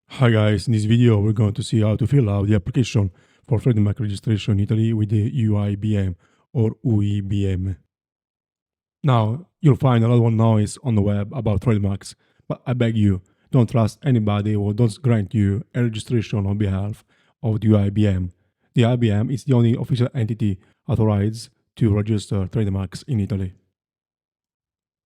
Hi guys, in this video we're going to see how to fill out the application for trademark registration in Italy with the UIBM or UIBM. Now, you'll find a lot of noise on the web about trademarks, but I beg you, don't trust anybody who does grant you a registration on behalf of the UIBM. The IBM is the only official entity authorized to register trademarks in Italy.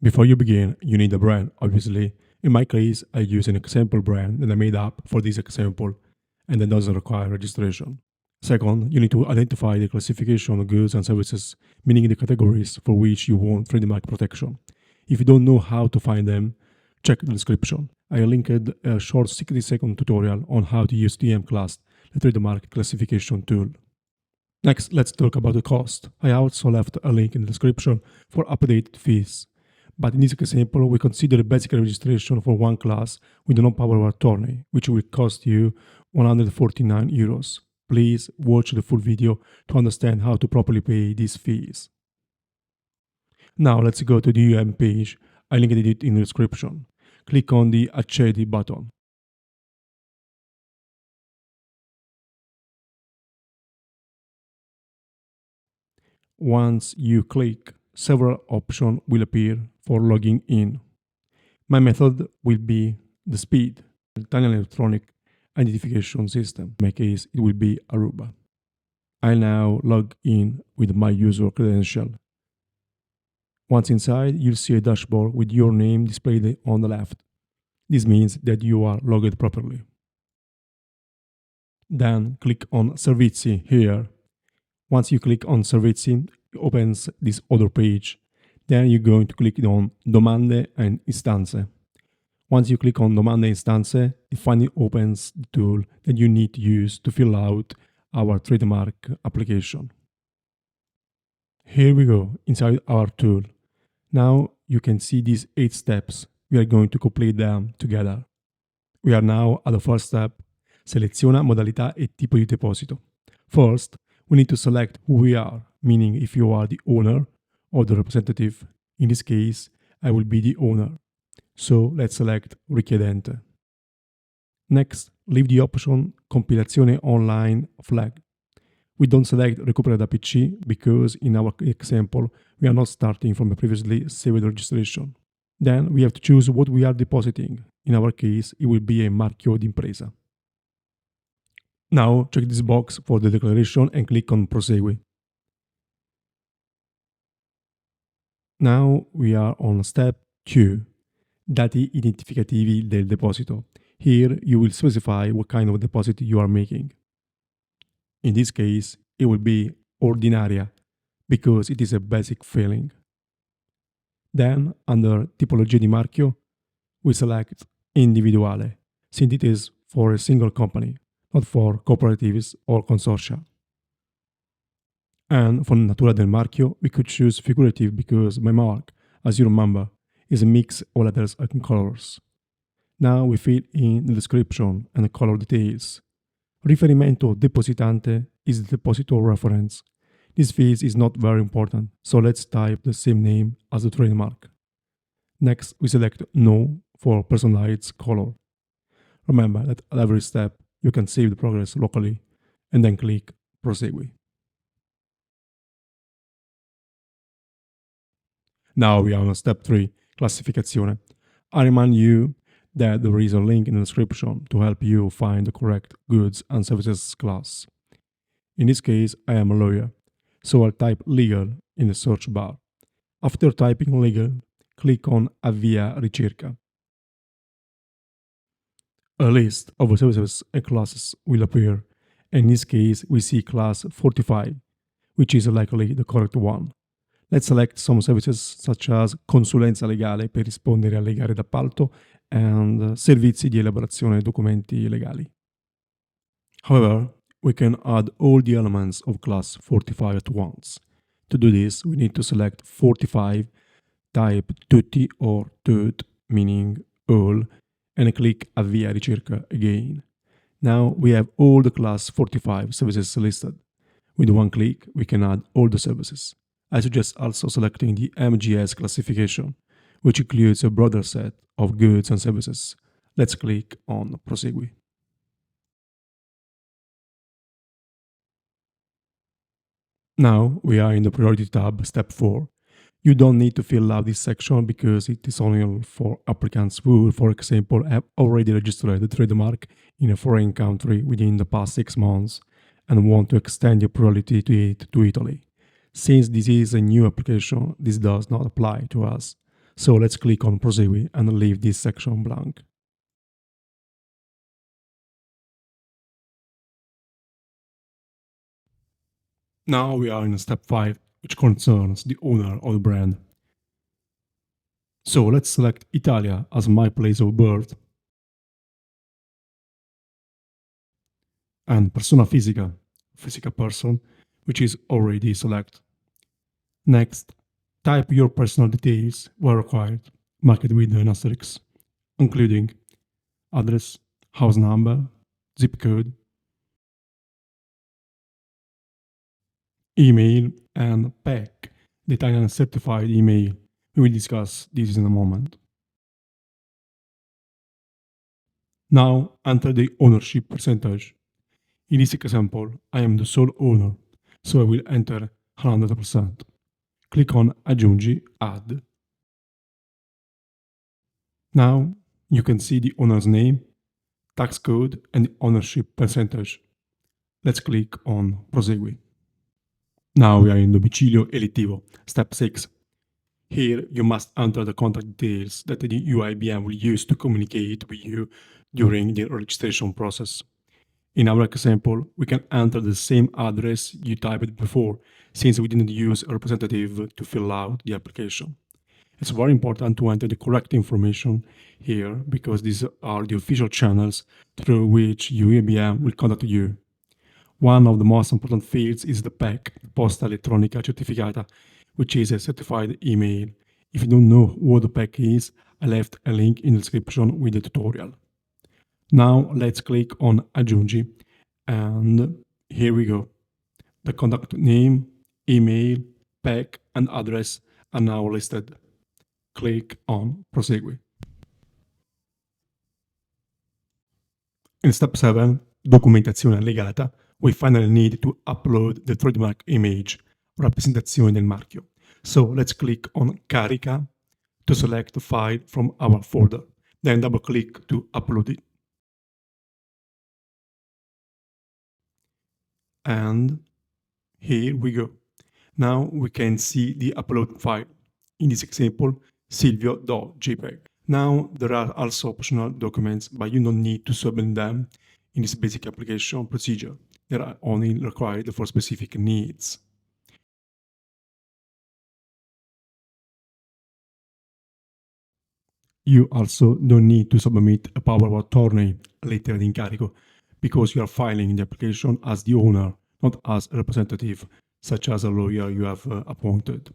Before you begin, you need a brand, obviously. In my case, I use an example brand that I made up for this example and that doesn't require registration. Second, you need to identify the classification of goods and services, meaning the categories for which you want trademark protection. If you don't know how to find them, check the description. I linked a short 60-second tutorial on how to use TMClass, the trademark classification tool. Next, let's talk about the cost. I also left a link in the description for updated fees. But in this example, we consider basic registration for one class with no power of attorney, which will cost you 149 euros. Please watch the full video to understand how to properly pay these fees. Now let's go to the UM page. I linked it in the description. Click on the Accedi button. Once you click, several options will appear for logging in. My method will be the SPID, the Italian Electronic Identification System. In my case, it will be Aruba. I now log in with my user credential. Once inside, you'll see a dashboard with your name displayed on the left. This means that you are logged properly. Then click on Servizi here. Once you click on Servizi, it opens this other page. Then you're going to click on Domande and Istanze. Once you click on Domande e Istanze, it finally opens the tool that you need to use to fill out our trademark application. Here we go, inside our tool. Now you can see these 8 steps. We are going to complete them together. We are now at the first step. Seleziona modalità e tipo di deposito. First, we need to select who we are, meaning if you are the owner or the representative. In this case, I will be the owner. So let's select richiedente. Next, leave the option compilazione online flag. We don't select recupera da PC because in our example, we are not starting from a previously saved registration. Then we have to choose what we are depositing. In our case, it will be a marchio d'impresa. Now check this box for the declaration and click on Prosegui. Now we are on step 2, dati identificativi del deposito. Here you will specify what kind of deposit you are making. In this case, it will be ordinaria because it is a basic filling. Then under tipologia di marchio, we select individuale, since it is for a single company, not for cooperatives or consortia. And for natura del marchio, we could choose figurative because my mark, as you remember, is a mix of letters and colors. Now we fill in the description and the color details. Riferimento depositante is the depositor reference. This field is not very important, so let's type the same name as the trademark. Next, we select No for personalized color. Remember that at every step, you can save the progress locally and then click Prosegui. Now we are on step 3, classificazione. I remind you that there is a link in the description to help you find the correct goods and services class. In this case, I am a lawyer, so I'll type legal in the search bar. After typing legal, click on Avvia ricerca. A list of services and classes will appear. In this case, we see class 45, which is likely the correct one. Let's select some services such as consulenza legale per rispondere alle gare d'appalto and servizi di elaborazione documenti legali. However, we can add all the elements of class 45 at once. To do this, we need to select 45, type tutti or tut, meaning all, and click Avvia ricerca again. Now we have all the class 45 services listed. With one click, we can add all the services. I suggest also selecting the MGS classification, which includes a broader set of goods and services. Let's click on Prosegui. Now we are in the priority tab, step 4. You don't need to fill out this section because it is only for applicants who, for example, have already registered the trademark in a foreign country within the past 6 months and want to extend your priority to it to Italy. Since this is a new application, this does not apply to us. So let's click on Prosegue and leave this section blank. Now we are in step 5, which concerns the owner of the brand. So let's select Italia as my place of birth and persona fisica, physical person, which is already selected. Next, type your personal details where required, marked with an asterisk, including address, house number, zip code, email, and PEC, the Italian certified email. We will discuss this in a moment. Now enter the ownership percentage. In this example, I am the sole owner, so I will enter 100%. Click on Aggiungi, Add. Now you can see the owner's name, tax code, and the ownership percentage. Let's click on Prosegue. Now we are in Domicilio Elettivo, step 6. Here you must enter the contact details that the UIBM will use to communicate with you during the registration process. In our example, we can enter the same address you typed before, since we didn't use a representative to fill out the application. It's very important to enter the correct information here because these are the official channels through which UIBM will contact you. One of the most important fields is the PEC, Posta Elettronica Certificata, which is a certified email. If you don't know what the PEC is, I left a link in the description with the tutorial. Now let's click on Aggiungi, and here we go. The contact name, email, PEC, and address are now listed. Click on Prosegue. In step 7, documentazione allegata, we finally need to upload the trademark image, rappresentazione del marchio. So let's click on Carica to select the file from our folder. Then double click to upload it. And here we go. Now we can see the upload file. In this example, silvio.jpg. Now there are also optional documents, but you don't need to submit them in this basic application procedure. They are only required for specific needs. You also don't need to submit a power of attorney later in Carico because you are filing the application as the owner, not as a representative, such as a lawyer you have appointed.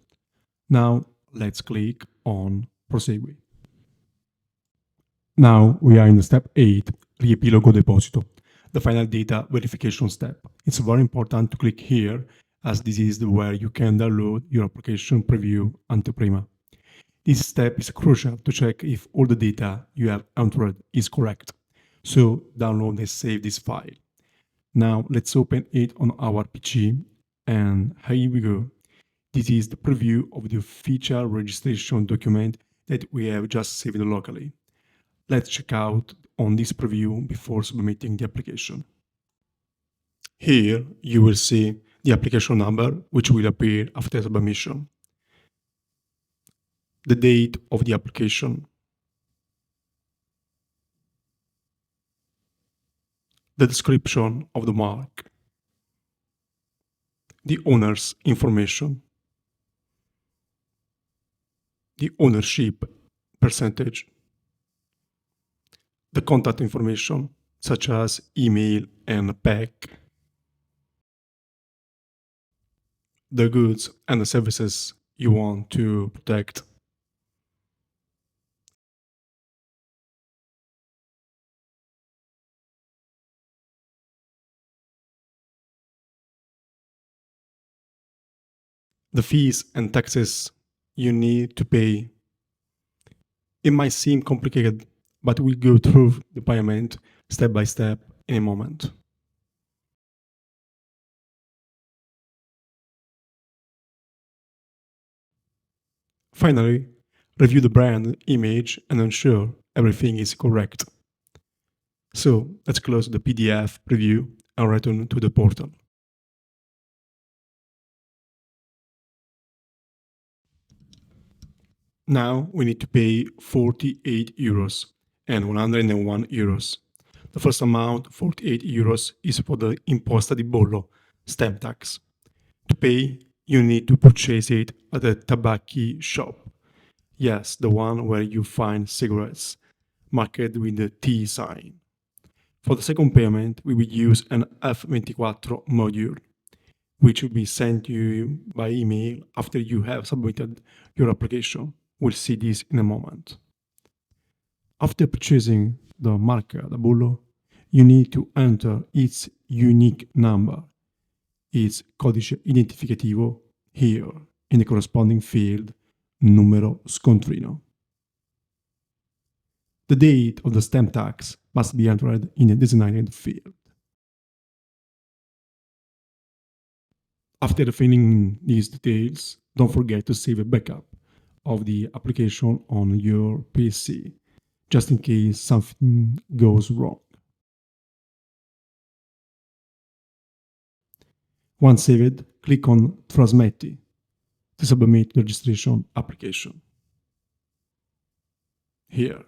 Now let's click on Prosegue. Now we are in step 8, Riepilogo Deposito, the final data verification step. It's very important to click here as this is where you can download your application preview Anteprima. This step is crucial to check if all the data you have entered is correct. So download and save this file. Now let's open it on our PC, and here we go. This is the preview of the official registration document that we have just saved locally. Let's check out on this preview before submitting the application. Here you will see the application number, which will appear after submission, the date of the application, the description of the mark, the owner's information, the ownership percentage, the contact information such as email and PEC, the goods and the services you want to protect, the fees and taxes you need to pay. It might seem complicated, but we'll go through the payment step by step in a moment. Finally, review the brand image and ensure everything is correct. So let's close the PDF preview and return to the portal. Now we need to pay 48 euros and 101 euros. The first amount, 48 euros, is for the imposta di bollo, stamp tax. To pay, you need to purchase it at a tabacchi shop. Yes, the one where you find cigarettes, marked with the T sign. For the second payment, we will use an F24 module, which will be sent to you by email after you have submitted your application. We'll see this in a moment. After purchasing the marca da bollo, you need to enter its unique number, its codice identificativo, here in the corresponding field, numero scontrino. The date of the stamp tax must be entered in a designated field. After filling these details, don't forget to save a backup of the application on your PC, just in case something goes wrong. Once saved, click on Trasmetti to submit the registration application. Here.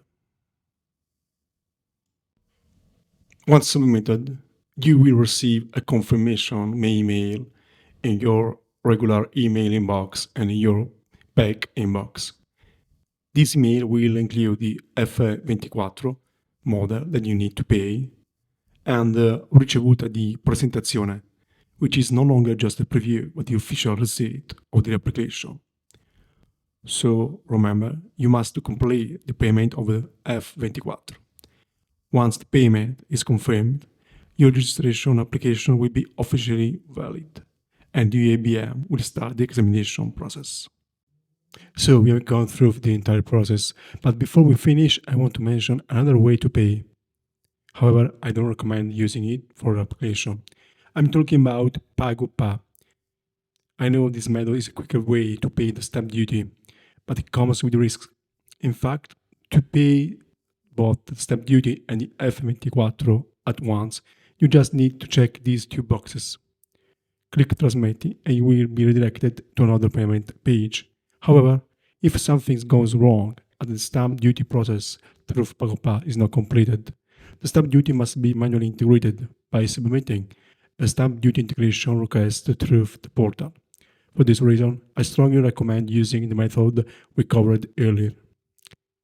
Once submitted, you will receive a confirmation email in your regular email inbox and in your PEC inbox. This email will include the F24 model that you need to pay and ricevuta di presentazione, which is no longer just a preview but the official receipt of the application. So remember, you must complete the payment of the F24. Once the payment is confirmed, your registration application will be officially valid and UIBM will start the examination process. So we have gone through the entire process, but before we finish, I want to mention another way to pay. However, I don't recommend using it for the application. I'm talking about PagoPA. I know this method is a quicker way to pay the stamp duty, but it comes with risks. In fact, to pay both the stamp duty and the F24 at once, you just need to check these two boxes. Click Trasmetti and you will be redirected to another payment page. However, if something goes wrong and the stamp duty process through PagoPA is not completed, the stamp duty must be manually integrated by submitting a stamp duty integration request through the portal. For this reason, I strongly recommend using the method we covered earlier.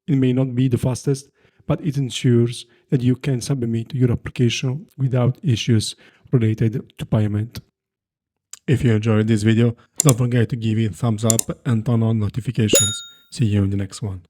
It may not be the fastest, but it ensures that you can submit your application without issues related to payment. If you enjoyed this video, don't forget to give it a thumbs up and turn on notifications. See you in the next one.